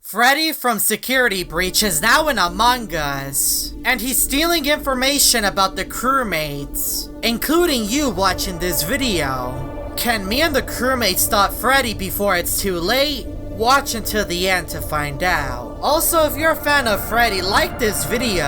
Freddy from Security Breach is now in Among Us, and he's stealing information about the crewmates, including you watching this video. Can me and the crewmates stop Freddy before it's too late? Watch until the end to find out. Also, if you're a fan of Freddy, like this video,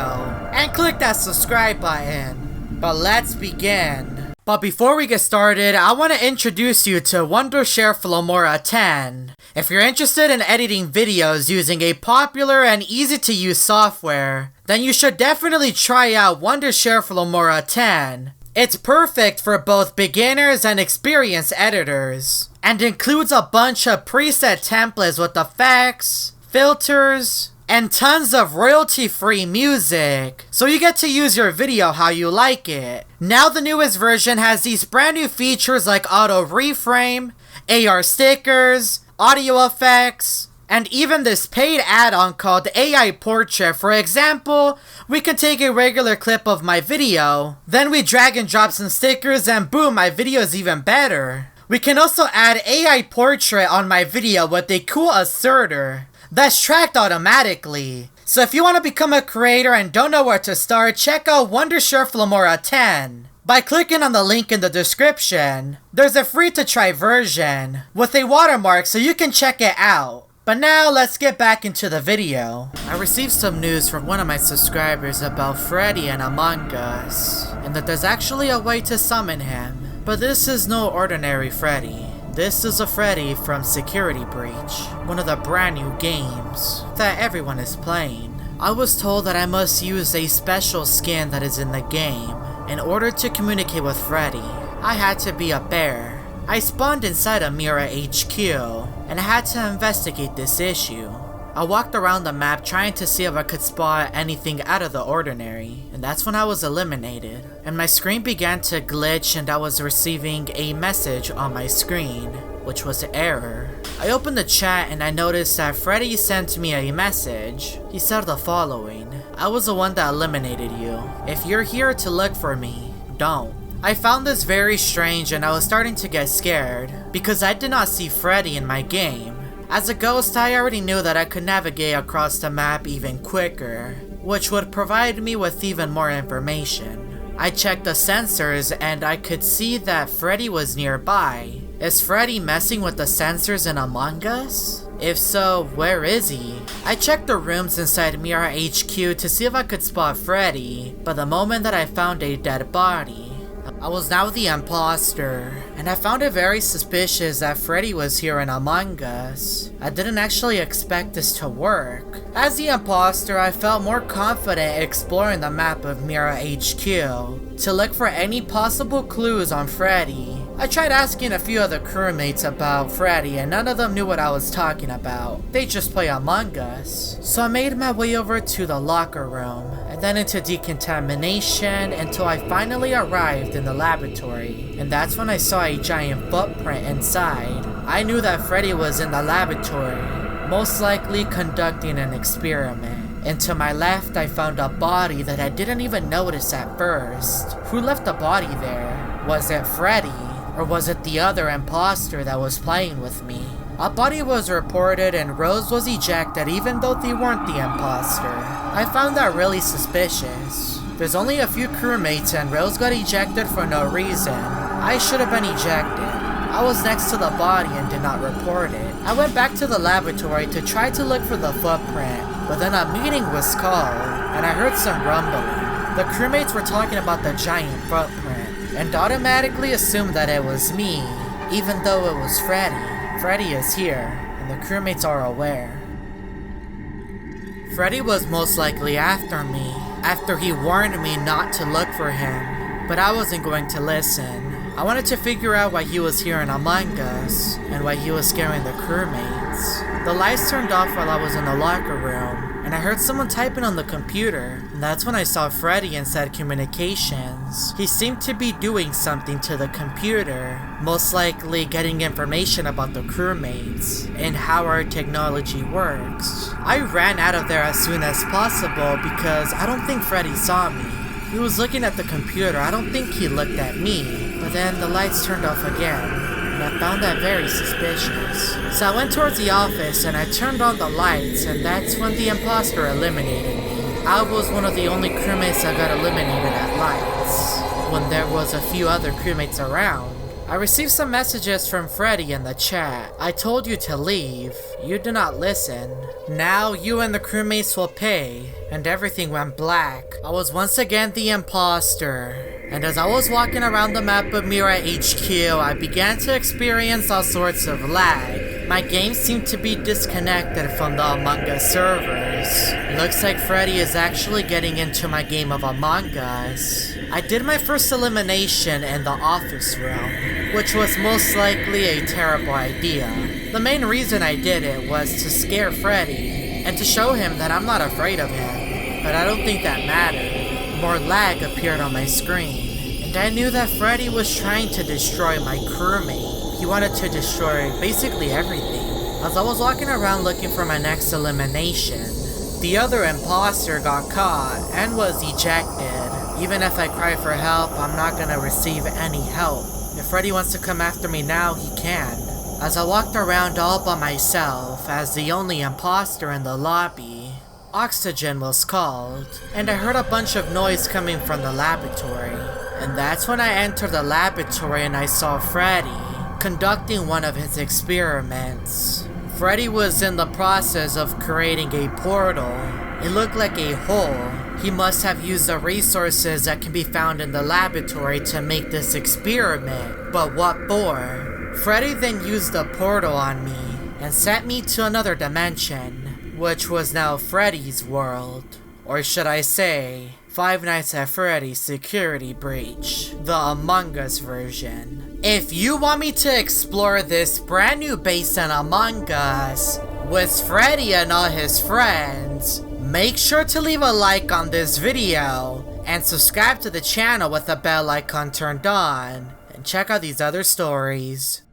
and click that subscribe button. But let's begin. But before we get started, I want to introduce you to Wondershare Filmora 10. If you're interested in editing videos using a popular and easy to use software, then you should definitely try out Wondershare Filmora 10. It's perfect for both beginners and experienced editors, and includes a bunch of preset templates with effects, filters, and tons of royalty-free music, so you get to use your video how you like it. Now the newest version has these brand new features like auto reframe, AR stickers, audio effects, and even this paid add-on called AI Portrait. For example, we can take a regular clip of my video, then we drag and drop some stickers and boom, my video is even better. We can also add AI Portrait on my video with a cool asserter that's tracked automatically. So if you want to become a creator and don't know where to start, check out Wondershare Filmora 10. By clicking on the link in the description, there's a free to try version with a watermark so you can check it out. But now let's get back into the video. I received some news from one of my subscribers about Freddy and Among Us, and that there's actually a way to summon him. But this is no ordinary Freddy. This is a Freddy from Security Breach, one of the brand new games that everyone is playing. I was told that I must use a special skin that is in the game in order to communicate with Freddy. I had to be a bear. I spawned inside a Mira HQ, and I had to investigate this issue. I walked around the map trying to see if I could spot anything out of the ordinary, and that's when I was eliminated. And my screen began to glitch and I was receiving a message on my screen, which was an error. I opened the chat and I noticed that Freddy sent me a message. He said the following: "I was the one that eliminated you. If you're here to look for me, don't." I found this very strange and I was starting to get scared because I did not see Freddy in my game. As a ghost, I already knew that I could navigate across the map even quicker, which would provide me with even more information. I checked the sensors and I could see that Freddy was nearby. Is Freddy messing with the sensors in Among Us? If so, where is he? I checked the rooms inside Mira HQ to see if I could spot Freddy, but the moment that I found a dead body, I was now the imposter, and I found it very suspicious that Freddy was here in Among Us. I didn't actually expect this to work. As the imposter, I felt more confident exploring the map of Mira HQ to look for any possible clues on Freddy. I tried asking a few of the crewmates about Freddy and none of them knew what I was talking about. They just play Among Us. So I made my way over to the locker room and then into decontamination until I finally arrived in the laboratory. And that's when I saw a giant footprint inside. I knew that Freddy was in the laboratory, most likely conducting an experiment. And to my left, I found a body that I didn't even notice at first. Who left the body there? Was it Freddy? Or was it the other imposter that was playing with me? A body was reported and Rose was ejected even though they weren't the imposter. I found that really suspicious. There's only a few crewmates and Rose got ejected for no reason. I should have been ejected. I was next to the body and did not report it. I went back to the laboratory to try to look for the footprint, but then a meeting was called and I heard some rumbling. The crewmates were talking about the giant footprint and automatically assumed that it was me, even though it was Freddy. Freddy is here, and the crewmates are aware. Freddy was most likely after me, after he warned me not to look for him, but I wasn't going to listen. I wanted to figure out why he was here in Among Us, and why he was scaring the crewmates. The lights turned off while I was in the locker room, and I heard someone typing on the computer, and that's when I saw Freddy inside communications. He seemed to be doing something to the computer, most likely getting information about the crewmates and how our technology works. I ran out of there as soon as possible because I don't think Freddy saw me. He was looking at the computer, I don't think he looked at me, but then the lights turned off again. And I found that very suspicious. So I went towards the office and I turned on the lights, and that's when the imposter eliminated me. I was one of the only crewmates that got eliminated at lights, when there was a few other crewmates around. I received some messages from Freddy in the chat. I told you to leave. You do not listen. Now you and the crewmates will pay. And everything went black. I was once again the imposter. And as I was walking around the map of Mira HQ, I began to experience all sorts of lag. My game seemed to be disconnected from the Among Us servers. Looks like Freddy is actually getting into my game of Among Us. I did my first elimination in the office room, which was most likely a terrible idea. The main reason I did it was to scare Freddy, and to show him that I'm not afraid of him. But I don't think that mattered. More lag appeared on my screen, and I knew that Freddy was trying to destroy my crewmate. He wanted to destroy basically everything. As I was walking around looking for my next elimination, the other imposter got caught and was ejected. Even if I cry for help, I'm not gonna receive any help. If Freddy wants to come after me now, he can. As I walked around all by myself as the only imposter in the lobby, oxygen was called, and I heard a bunch of noise coming from the laboratory. And that's when I entered the laboratory and I saw Freddy conducting one of his experiments. Freddy was in the process of creating a portal. It looked like a hole. He must have used the resources that can be found in the laboratory to make this experiment, but what for? Freddy then used the portal on me and sent me to another dimension, which was now Freddy's world. Or should I say, Five Nights at Freddy's Security Breach, the Among Us version. If you want me to explore this brand new base in Among Us with Freddy and all his friends, make sure to leave a like on this video and subscribe to the channel with the bell icon turned on, and check out these other stories.